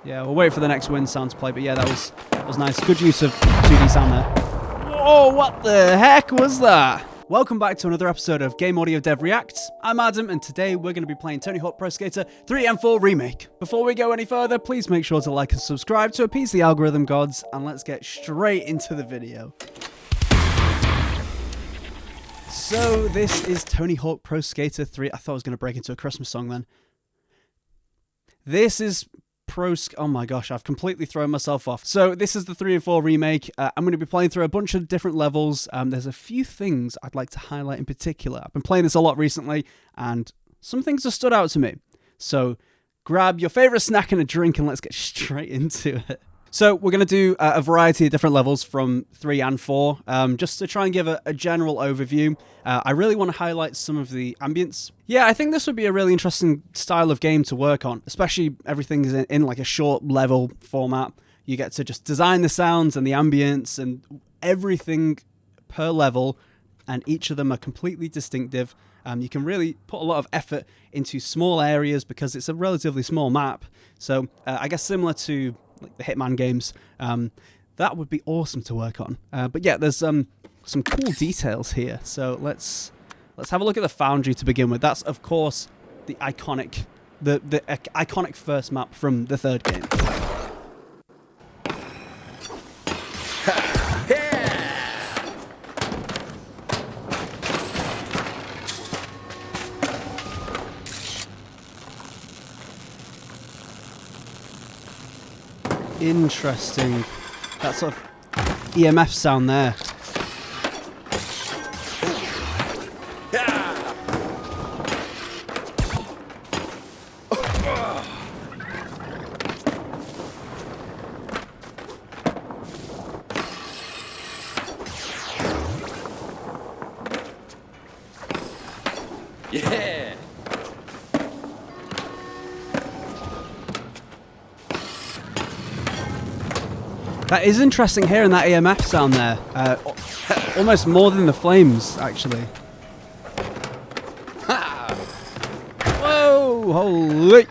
Yeah, we'll wait for the next wind sound to play, but yeah, that was nice. Good use of 2D sound there. Whoa, what the heck was that? Welcome back to another episode of Game Audio Dev Reacts. I'm Adam, and today we're going to be playing Tony Hawk Pro Skater 3 and 4 Remake. Before we go any further, please make sure to like and subscribe to appease the algorithm gods, and let's get straight into the video. So this is Tony Hawk Pro Skater 3. I thought I was going to break into a Christmas song then. This is oh my gosh, I've completely thrown myself off. So this is the 3 and 4 remake. I'm going to be playing through a bunch of different levels. There's a few things I'd like to highlight in particular. I've been playing this a lot recently, and some things have stood out to me. So grab your favorite snack and a drink, and let's get straight into it. So we're going to do a variety of different levels from 3 and 4, just to try and give a general overview. I really want to highlight some of the ambience. Yeah, I think this would be a really interesting style of game to work on, especially everything is in like a short level format. You get to just design the sounds and the ambience and everything per level, and each of them are completely distinctive. You can really put a lot of effort into small areas because it's a relatively small map. So I guess similar to like the Hitman games, that would be awesome to work on. But yeah, there's some cool details here. So let's have a look at the Foundry to begin with. That's of course the iconic iconic first map from the third game. Interesting. That sort of EMF sound there. Yeah. That is interesting hearing that EMF sound there. Almost more than the flames, actually. Whoa! Holy!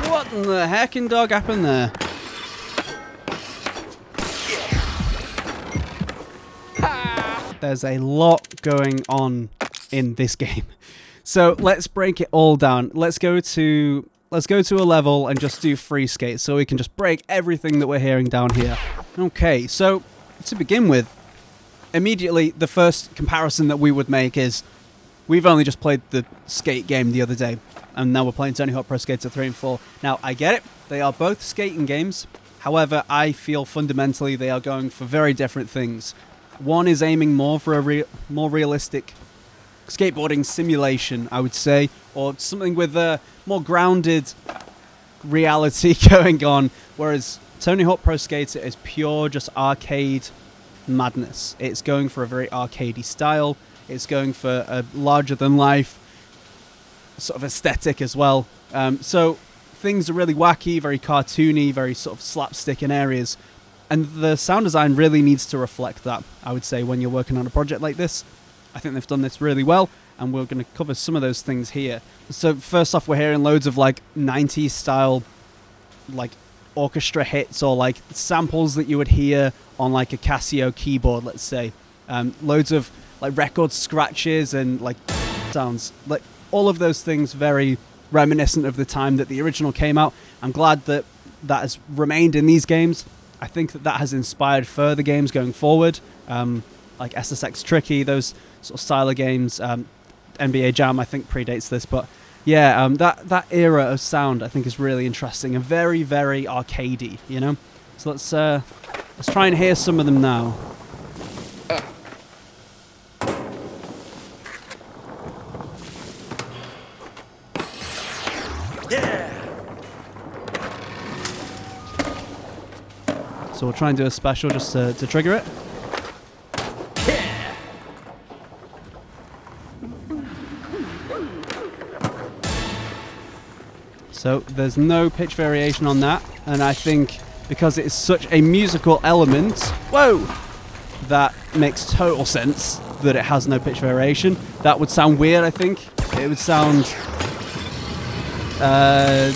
What in the heckin' dog happened there? There's a lot going on in this game. So let's break it all down. Let's go to a level and just do free skate so we can just break everything that we're hearing down here. Okay, so to begin with, immediately the first comparison that we would make is we've only just played the skate game the other day, and now we're playing Tony Hawk Pro Skater 3 and 4. Now, I get it. They are both skating games. However, I feel fundamentally they are going for very different things. One is aiming more for a more realistic skateboarding simulation, I would say, or something with a more grounded reality going on, whereas Tony Hawk Pro Skater is pure just arcade madness. It's going for a very arcadey style. It's going for a larger-than-life sort of aesthetic as well. So things are really wacky, very cartoony, very sort of slapstick in areas. And the sound design really needs to reflect that, I would say, when you're working on a project like this. I think they've done this really well, and we're going to cover some of those things here. So first off, we're hearing loads of like 90s style like orchestra hits or like samples that you would hear on like a Casio keyboard, let's say. Loads of like record scratches and like sounds. Like all of those things very reminiscent of the time that the original came out. I'm glad that that has remained in these games. I think that has inspired further games going forward, like SSX Tricky, those sort of style of games. NBA Jam, I think, predates this, but yeah, that era of sound, I think, is really interesting and very, very arcadey, you know. So let's try and hear some of them now. So we'll try and do a special just to trigger it. Yeah. So there's no pitch variation on that, and I think because it is such a musical element. Whoa! That makes total sense that it has no pitch variation. That would sound weird, I think. It would sound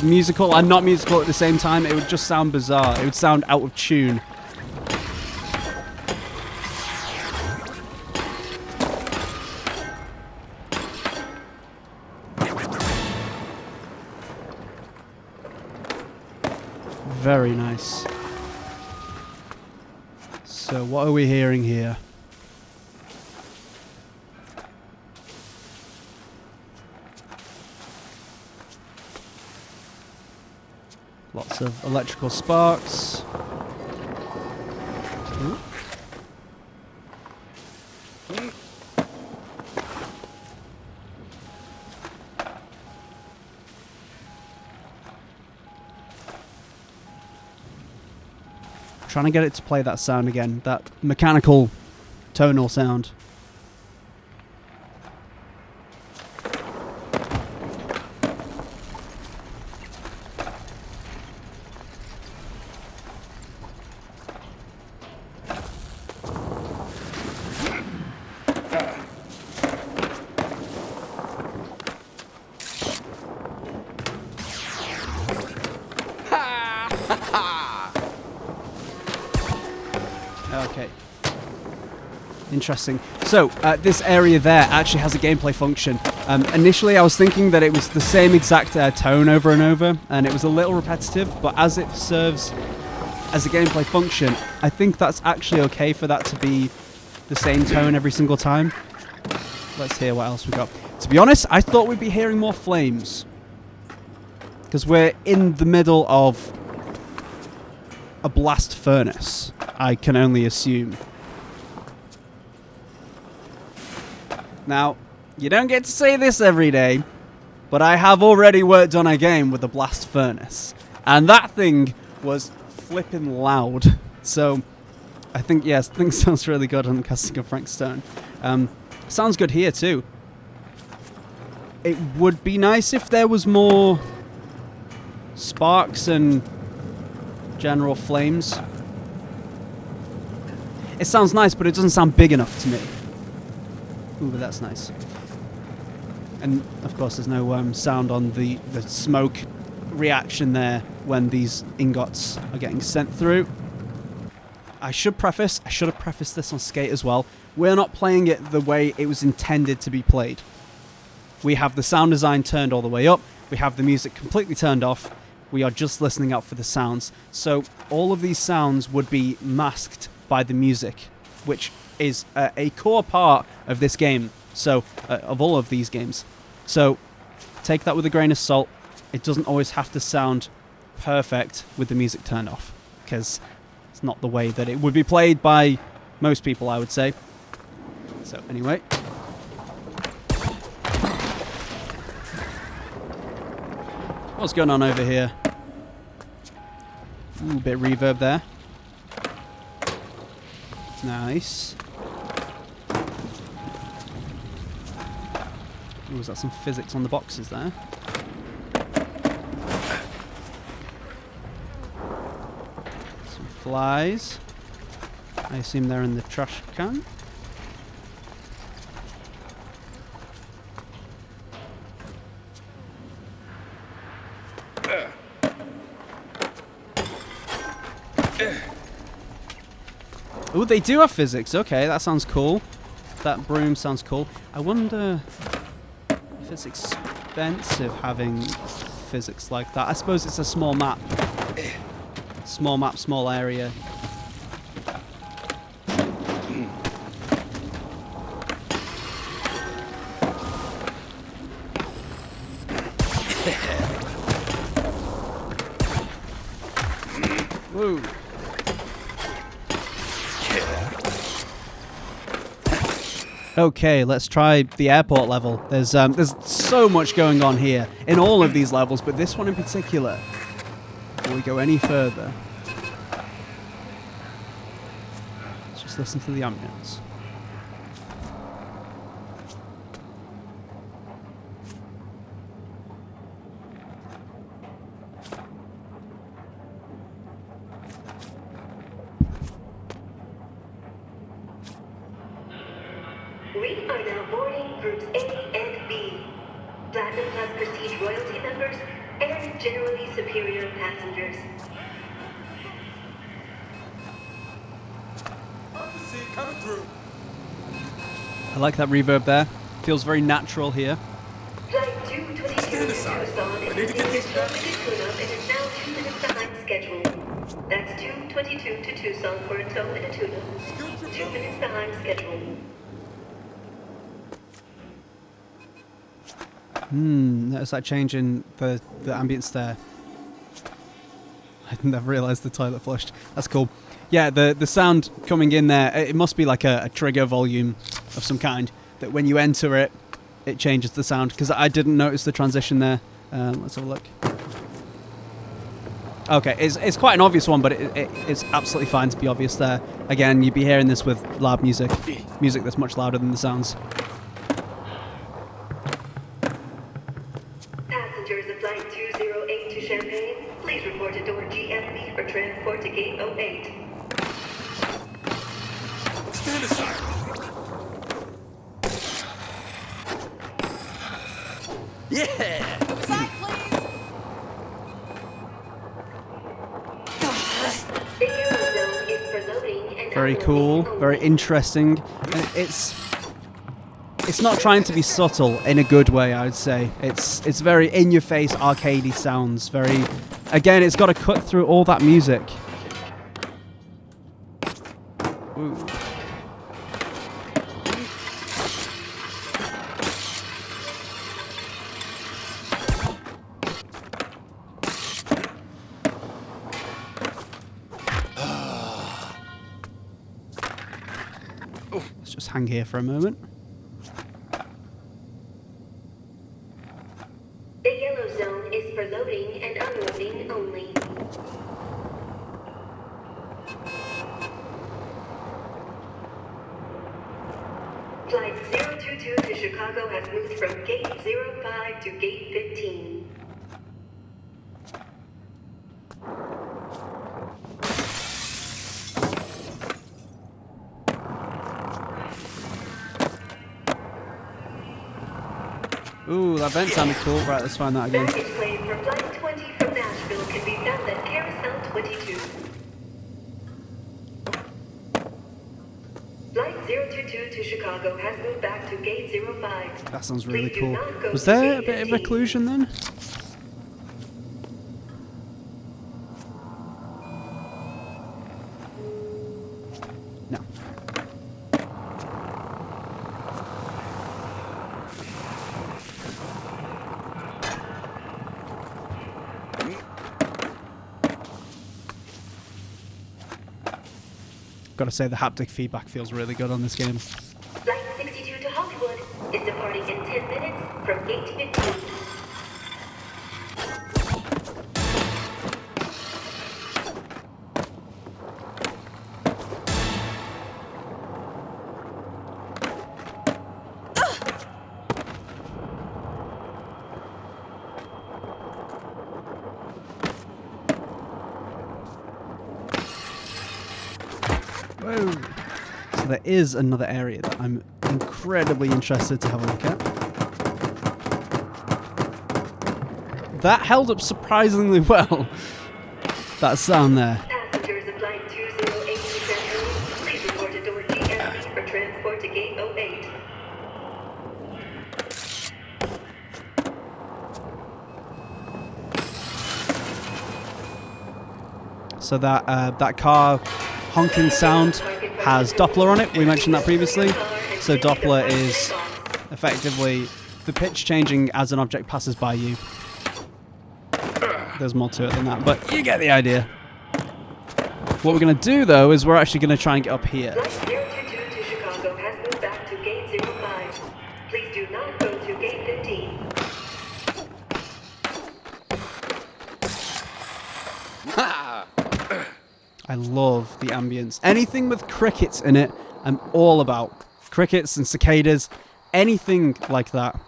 musical and not musical at the same time. It would just sound bizarre. It would sound out of tune. Very nice. So what are we hearing here? Lots of electrical sparks. Ooh. Trying to get it to play that sound again, that mechanical tonal sound. Okay. Interesting. So, this area there actually has a gameplay function. Initially, I was thinking that it was the same exact tone over and over, and it was a little repetitive, but as it serves as a gameplay function, I think that's actually okay for that to be the same tone every single time. Let's hear what else we got. To be honest, I thought we'd be hearing more flames, because we're in the middle of a blast furnace, I can only assume. Now, you don't get to say this every day, but I have already worked on a game with a blast furnace, and that thing was flipping loud. So, I think, yes, things sounds really good on Casting of Frank Stone. Sounds good here too. It would be nice if there was more sparks and general flames. It sounds nice, but it doesn't sound big enough to me. Ooh, but that's nice. And of course, there's no sound on the smoke reaction there when these ingots are getting sent through. I should have prefaced this on Skate as well. We're not playing it the way it was intended to be played. We have the sound design turned all the way up. We have the music completely turned off. We are just listening out for the sounds. So all of these sounds would be masked by the music, which is a core part of this game. So, of all of these games. So, take that with a grain of salt. It doesn't always have to sound perfect with the music turned off, because it's not the way that it would be played by most people, I would say. So, anyway. What's going on over here? Ooh, bit of reverb there. Nice. Ooh, is that some physics on the boxes there? Some flies. I assume they're in the trash can. Oh, they do have physics. Okay, that sounds cool. That broom sounds cool. I wonder if it's expensive having physics like that. I suppose it's a small map. Small map, small area. Woo. Okay, let's try the airport level. There's so much going on here in all of these levels, but this one in particular. Before we go any further, let's just listen to the ambience. We are now boarding groups A and B. Platinum Plus Prestige royalty members and generally superior passengers. Coming through. I like that reverb there. Feels very natural here. Flight 222 to Tucson is ending its rapid tune-up and is now 2 minutes behind schedule. That's 222 to Tucson for a tow and a tune-up. 2 minutes behind schedule. Notice that change in the ambience there. I never realised the toilet flushed. That's cool. Yeah, the sound coming in there, it must be like a trigger volume of some kind, that when you enter it, it changes the sound, because I didn't notice the transition there. Let's have a look. Okay, it's quite an obvious one, but it's absolutely fine to be obvious there. Again, you'd be hearing this with loud music that's much louder than the sounds. Passengers of Flight 208 to Champaign, please report to door GFB for transport to Gate 08. Stand aside. Yeah. Side, please. The Euro Zone is for loading and Very unloading cool, only. very interesting. And it's not trying to be subtle in a good way, I would say. It's very in-your-face, arcadey sounds. Very, again, it's got to cut through all that music. Ooh. Let's just hang here for a moment. The Yellow Zone is for loading and unloading only. Flight 022 to Chicago has moved from Gate 05 to Gate 15. Ooh, that vent sounded cool. Right, let's find that again. Baggage claim for Flight 20 from Nashville can be found at Carousel 22. Flight 022 to Chicago has moved back to Gate 05. That sounds really Please do cool. not go Was to there a Gate bit of 15. occlusion then? No. Gotta say, the haptic feedback feels really good on this game. Flight 62 to Hollywood is departing in 10 minutes from Gate 15. Whoa. So there is another area that I'm incredibly interested to have a look at. That held up surprisingly well. That sound there. Passengers of Flight 208 to Champaign, please report to door GFB for transport to Gate 08. So that car honking sound has Doppler on it. We mentioned that previously. So Doppler is effectively the pitch changing as an object passes by you. There's more to it than that, but you get the idea. What we're going to do, though, is we're actually going to try and get up here. Flight 022 to Chicago has moved back to Gate 05. Please do not go to Gate 15. I love the ambience. Anything with crickets in it, I'm all about. Crickets and cicadas, anything like that.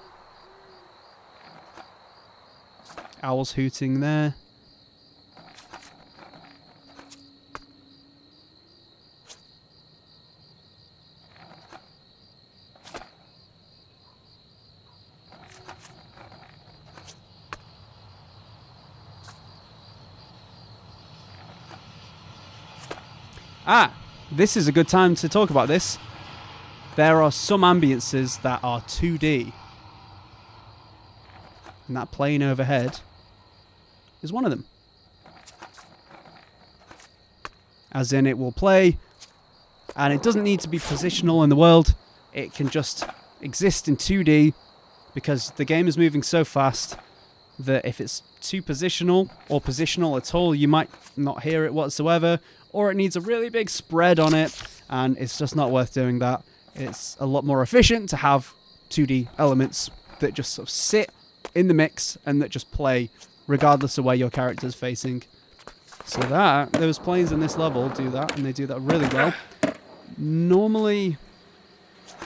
Owls hooting there. This is a good time to talk about this. There are some ambiences that are 2D. And that plane overhead is one of them. As in, it will play, and it doesn't need to be positional in the world. It can just exist in 2D, because the game is moving so fast that if it's too positional or positional at all, you might not hear it whatsoever, or it needs a really big spread on it, and it's just not worth doing that. It's a lot more efficient to have 2D elements that just sort of sit in the mix and that just play regardless of where your character's facing. So those planes in this level do that, and they do that really well. Normally,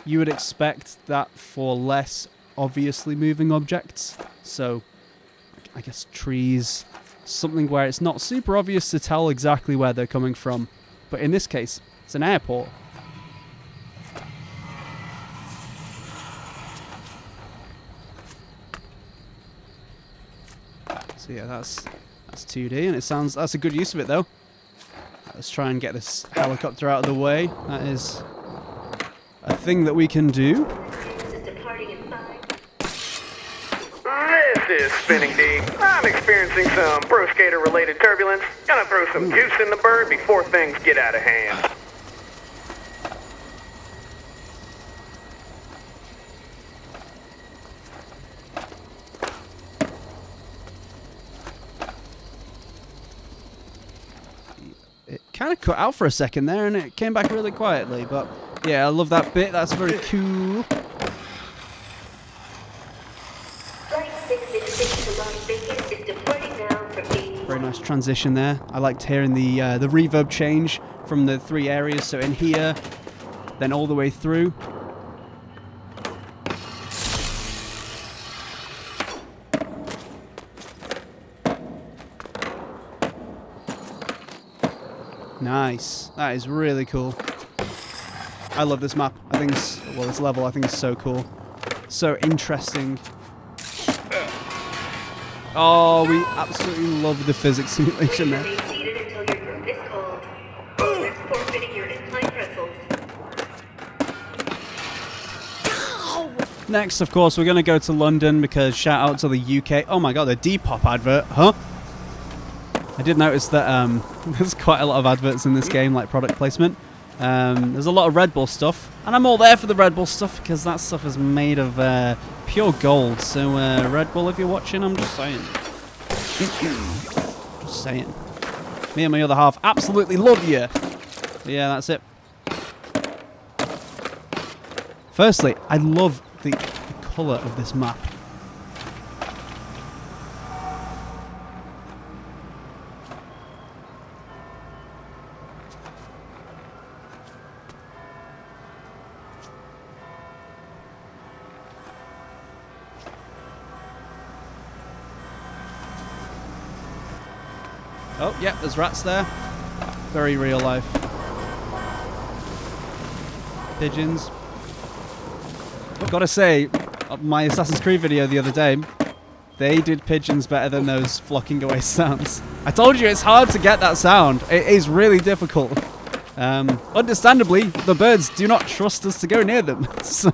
you would expect that for less obviously moving objects. So, I guess trees, something where it's not super obvious to tell exactly where they're coming from. But in this case, it's an airport. So yeah, that's 2D, and that's a good use of it though. Let's try and get this helicopter out of the way. That is a thing that we can do. This is Spinning D. I'm experiencing some pro skater related turbulence. Gonna throw some juice in the bird before things get out of hand. It kind of cut out for a second there, and it came back really quietly, but yeah, I love that bit. That's very cool. Very nice transition there. I liked hearing the reverb change from the 3 areas. So in here, then all the way through. Nice. That is really cool. I love this map. I think this level I think is so cool. So interesting. Oh, we absolutely love the physics simulation there. Next, of course, we're going to go to London because shout out to the UK. Oh my god, the Depop advert, huh? I did notice that there's quite a lot of adverts in this game, like product placement. There's a lot of Red Bull stuff, and I'm all there for the Red Bull stuff because that stuff is made of pure gold. So Red Bull, if you're watching, I'm just saying. Just saying. Me and my other half absolutely love you. But yeah, that's it. Firstly, I love the colour of this map. Oh, yeah, there's rats there. Very real life. Pigeons. I've got to say, my Assassin's Creed video the other day, they did pigeons better than those flocking away sounds. I told you it's hard to get that sound. It is really difficult. Understandably, the birds do not trust us to go near them. So,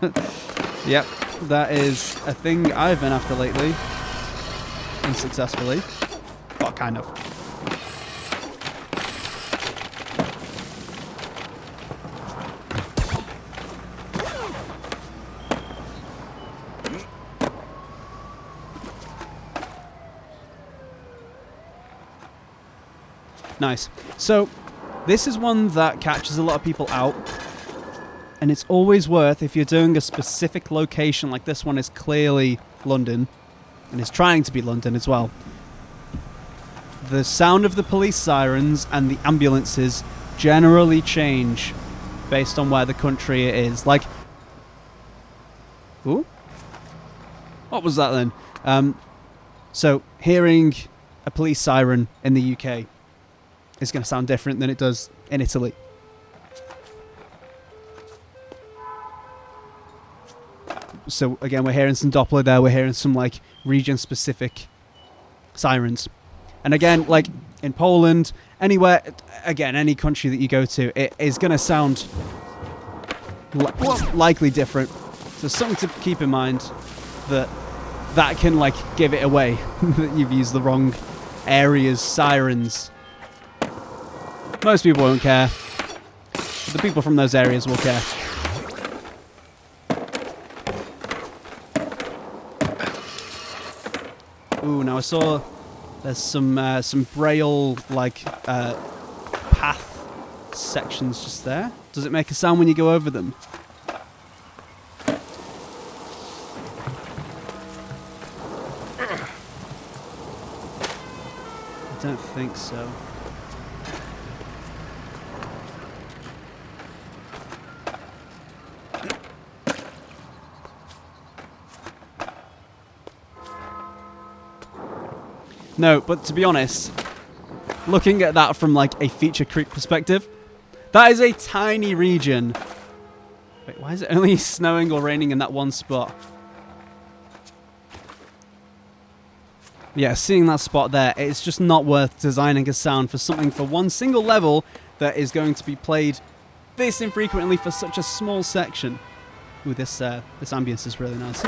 yep, that is a thing I've been after lately. Unsuccessfully. Well, kind of. Nice. So, this is one that catches a lot of people out, and it's always worth, if you're doing a specific location, like this one is clearly London, and is trying to be London as well. The sound of the police sirens and the ambulances generally change based on where the country it is. Like, ooh? What was that then? So, hearing a police siren in the UK is going to sound different than it does in Italy. So again, we're hearing some Doppler there. We're hearing some like region-specific sirens. And again, like in Poland, anywhere, again, any country that you go to, it is going to sound likely different. So something to keep in mind, that can like give it away that you've used the wrong area's sirens. Most people won't care. The people from those areas will care. Ooh, now I saw there's some braille like path sections just there. Does it make a sound when you go over them? I don't think so. No, but to be honest, looking at that from like a feature creep perspective, that is a tiny region. Wait, why is it only snowing or raining in that one spot? Yeah, seeing that spot there, it's just not worth designing a sound for something for one single level that is going to be played this infrequently for such a small section. Ooh, this ambience is really nice.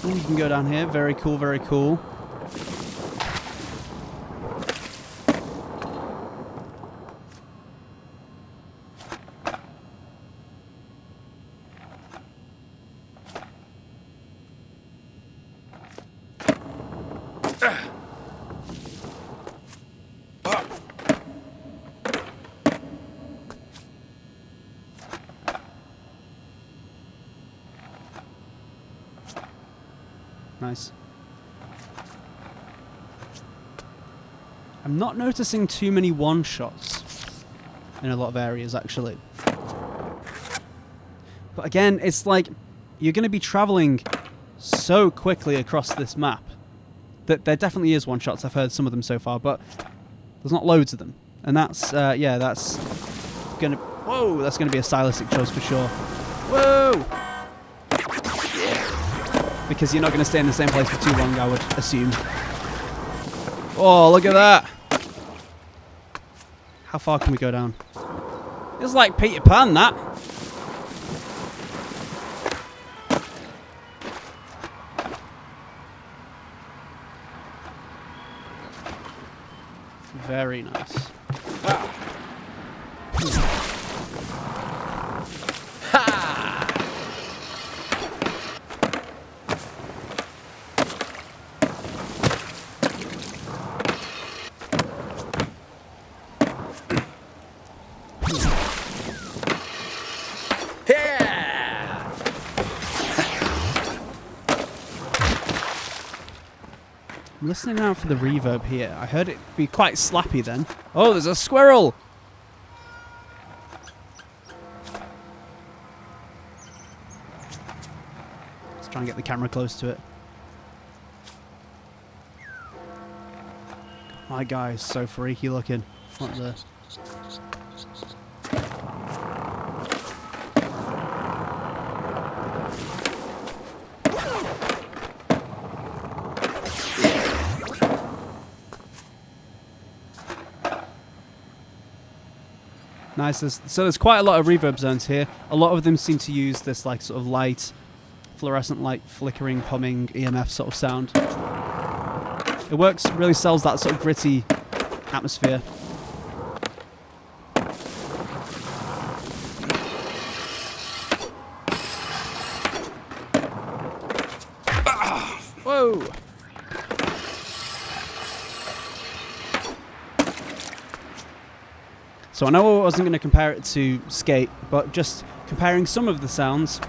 Ooh, you can go down here. Very cool, very cool. Nice. I'm not noticing too many one-shots in a lot of areas, actually. But again, it's like you're going to be traveling so quickly across this map that there definitely is one-shots. I've heard some of them so far, but there's not loads of them. And that's, yeah, that's going to... Whoa, that's going to be a stylistic choice for sure. Whoa! Because you're not going to stay in the same place for too long, I would assume. Oh, look at that! How far can we go down? It's like Peter Pan, that. Very nice. I'm listening out for the reverb here. I heard it be quite slappy then. Oh, there's a squirrel! Let's try and get the camera close to it. My guy is so freaky looking. What the... Nice. So there's quite a lot of reverb zones here. A lot of them seem to use this like sort of light, fluorescent light, flickering, humming, EMF sort of sound. It works, really sells that sort of gritty atmosphere. Whoa! So I know I wasn't going to compare it to Skate, but just comparing some of the sounds,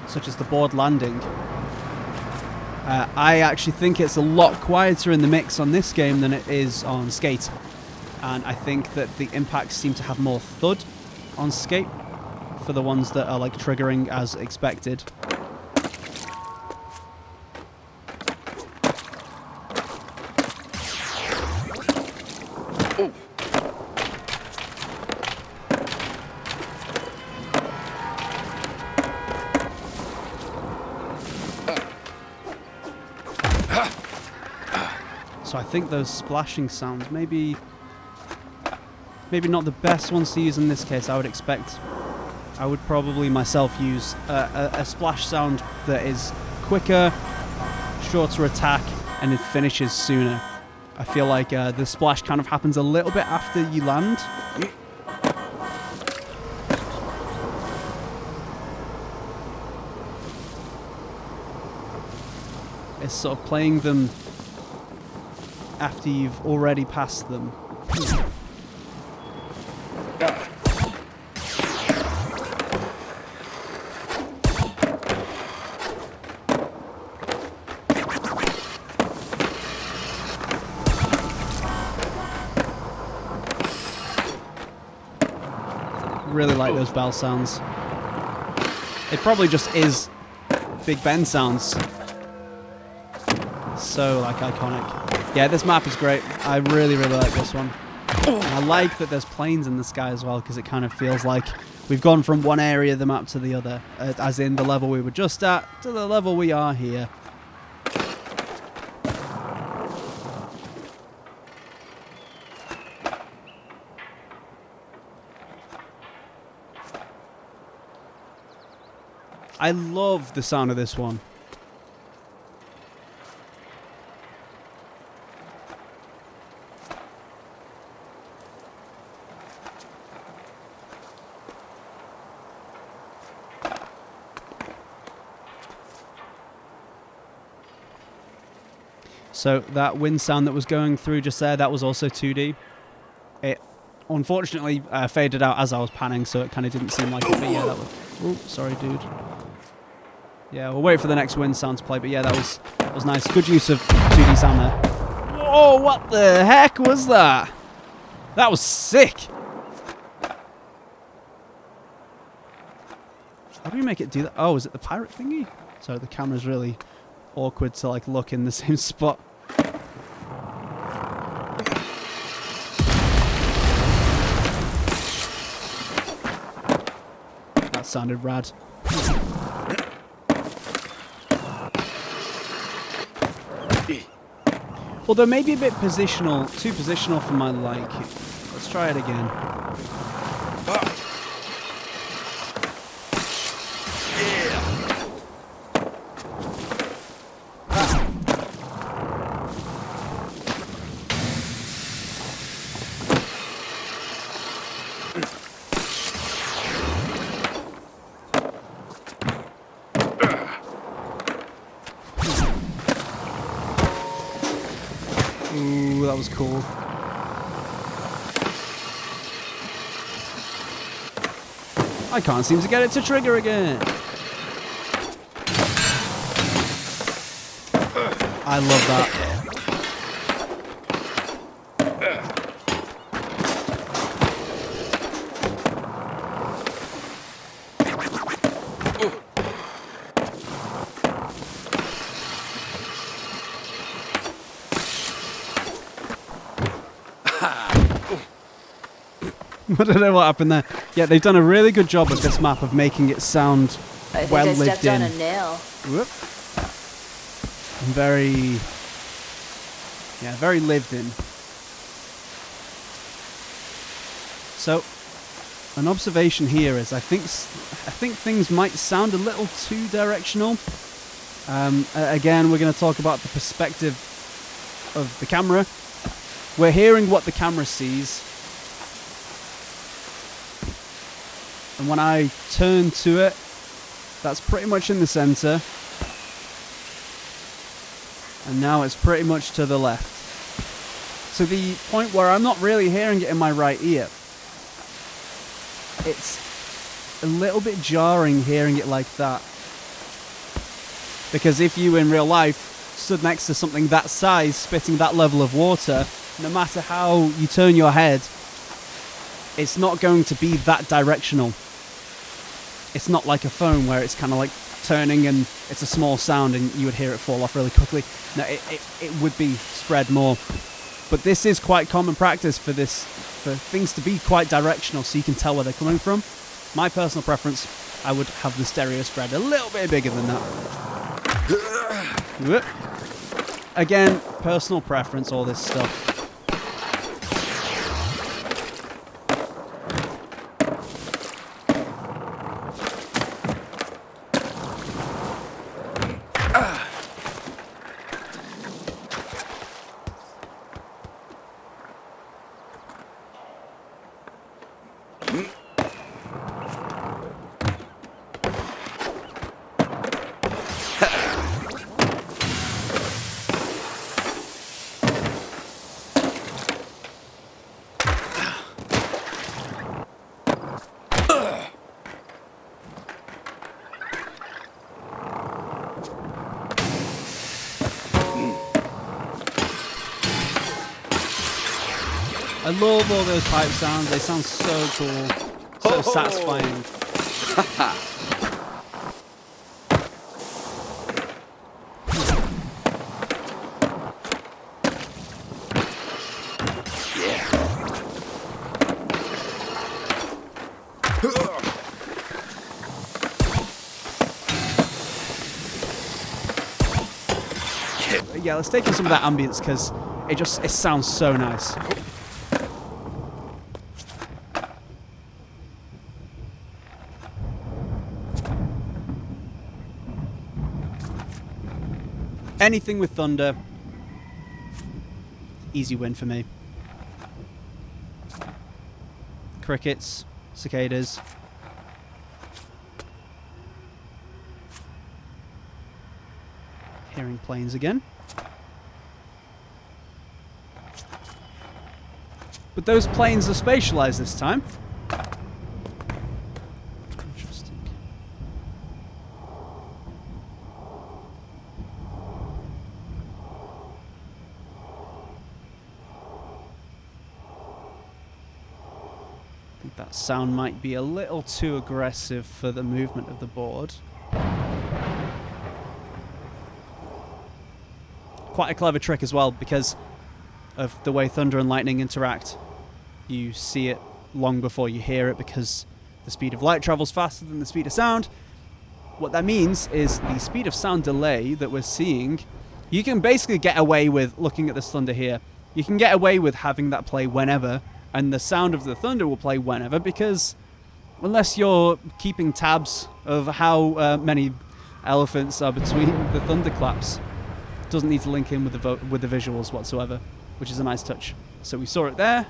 such as the board landing, I actually think it's a lot quieter in the mix on this game than it is on Skate. And I think that the impacts seem to have more thud on Skate for the ones that are like triggering as expected. So I think those splashing sounds, maybe not the best ones to use in this case. I would probably myself use a splash sound that is quicker, shorter attack, and it finishes sooner. I feel like the splash kind of happens a little bit after you land. It's sort of playing them after you've already passed them. Really like those bell sounds. It probably just is Big Ben sounds. So like iconic. Yeah, this map is great. I really like this one. And I like that there's planes in the sky as well, because it kind of feels like we've gone from one area of the map to the other, as in the level we were just at to the level we are here. I love the sound of this one. So that wind sound that was going through just there, that was also 2D. It unfortunately faded out as I was panning, so it kind of didn't seem like it. But yeah, that was... Oh, sorry, dude. Yeah, we'll wait for the next wind sound to play. But yeah, that was nice. Good use of 2D sound there. Whoa, what the heck was that? That was sick. How do we make it do that? Oh, is it the pirate thingy? So the camera's really awkward to like look in the same spot. That sounded rad. Although maybe a bit positional, too positional for my liking. Let's try it again. Ooh, that was cool. I can't seem to get it to trigger again. I love that. I don't know what happened there. Yeah, they've done a really good job with this map of making it sound well lived in. I think I stepped on a nail. Whoop. Very lived in. So, an observation here is I think things might sound a little too directional. Again, we're going to talk about the perspective of the camera. We're hearing what the camera sees. And when I turn to it, that's pretty much in the center. And now it's pretty much to the left. To the point where I'm not really hearing it in my right ear. It's a little bit jarring hearing it like that. Because if you in real life stood next to something that size, spitting that level of water, no matter how you turn your head, it's not going to be that directional. It's not like a phone where it's kind of like turning and it's a small sound and you would hear it fall off really quickly. No, it would be spread more. But this is quite common practice for things to be quite directional so you can tell where they're coming from. My personal preference, I would have the stereo spread a little bit bigger than that. again, personal preference, all this stuff. I love all those pipe sounds. They sound so cool, so satisfying. Yeah, let's take in some of that ambience because it sounds so nice. Anything with thunder, easy win for me. Crickets, cicadas. Hearing planes again. But those planes are spatialized this time. Interesting. I think that sound might be a little too aggressive for the movement of the board. Quite a clever trick as well because of the way thunder and lightning interact. You see it long before you hear it because the speed of light travels faster than the speed of sound. What that means is the speed of sound delay that we're seeing, you can basically get away with, looking at this thunder here, you can get away with having that play whenever, and the sound of the thunder will play whenever, because unless you're keeping tabs of how many elephants are between the thunderclaps, it doesn't need to link in with the visuals whatsoever, which is a nice touch. So we saw it there.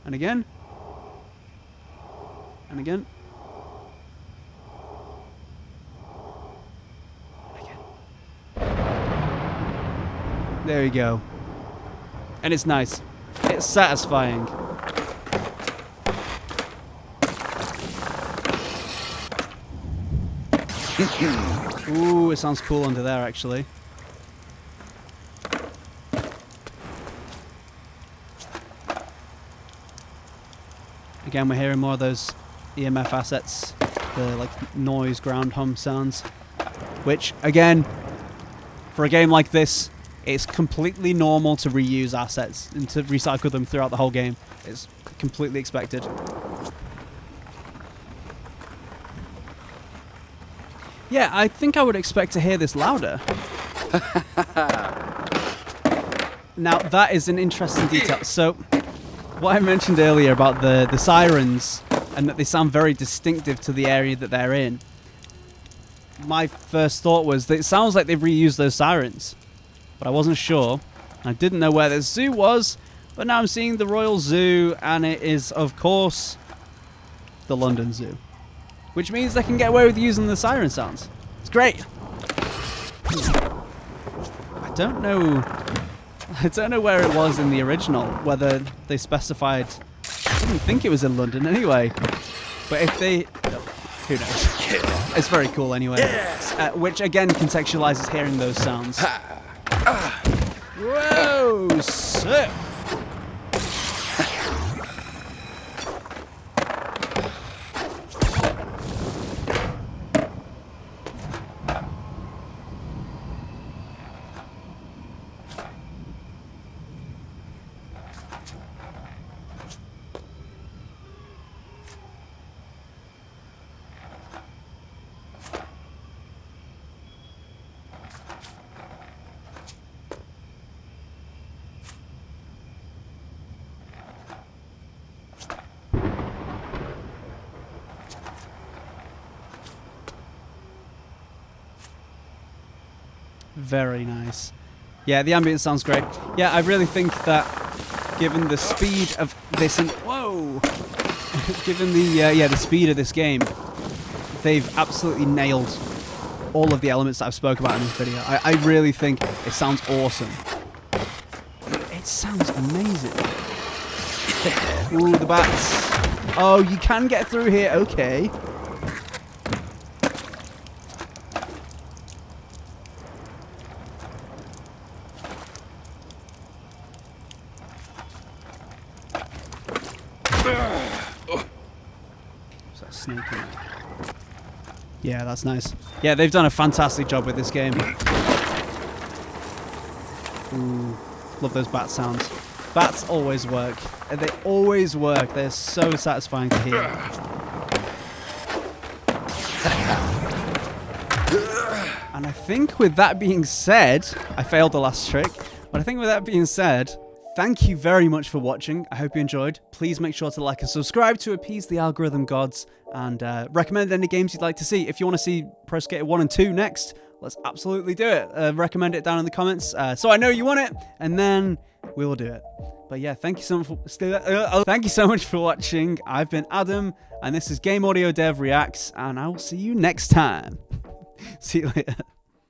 And again. And again. And again. There we go. And it's nice. It's satisfying. Ooh, it sounds cool under there, actually. Again, we're hearing more of those EMF assets, the like noise, ground hum sounds, which again, for a game like this, it's completely normal to reuse assets and to recycle them throughout the whole game. It's completely expected. Yeah, I think I would expect to hear this louder. Now, that is an interesting detail. So, what I mentioned earlier about the sirens and that they sound very distinctive to the area that they're in, my first thought was that it sounds like they've reused those sirens, but I wasn't sure. I didn't know where the zoo was, but now I'm seeing the Royal Zoo, and it is, of course, the London Zoo, which means they can get away with using the siren sounds. It's great. I don't know where it was in the original, whether they specified. I didn't think it was in London anyway. But if they... who knows? It's very cool anyway. Which again contextualizes hearing those sounds. Whoa, sick! Very nice. Yeah, the ambience sounds great. Yeah, I really think that given the speed of this and whoa, given the speed of this game, they've absolutely nailed all of the elements that I've spoke about in this video. I really think it sounds awesome. It sounds amazing. Ooh, the bats. Oh, you can get through here. Okay. Is that a snake in it? Yeah, that's nice. Yeah, they've done a fantastic job with this game. Ooh, love those bat sounds. Bats always work. They always work. They're so satisfying to hear. And I think with that being said, I failed the last trick, but I think with that being said, thank you very much for watching. I hope you enjoyed. Please make sure to like and subscribe to appease the algorithm gods, and recommend any games you'd like to see. If you want to see Pro Skater 1 and 2 next, let's absolutely do it. Recommend it down in the comments so I know you want it, and then we will do it. But yeah, thank you so much for watching. I've been Adam, and this is Game Audio Dev Reacts, and I will see you next time. See you later.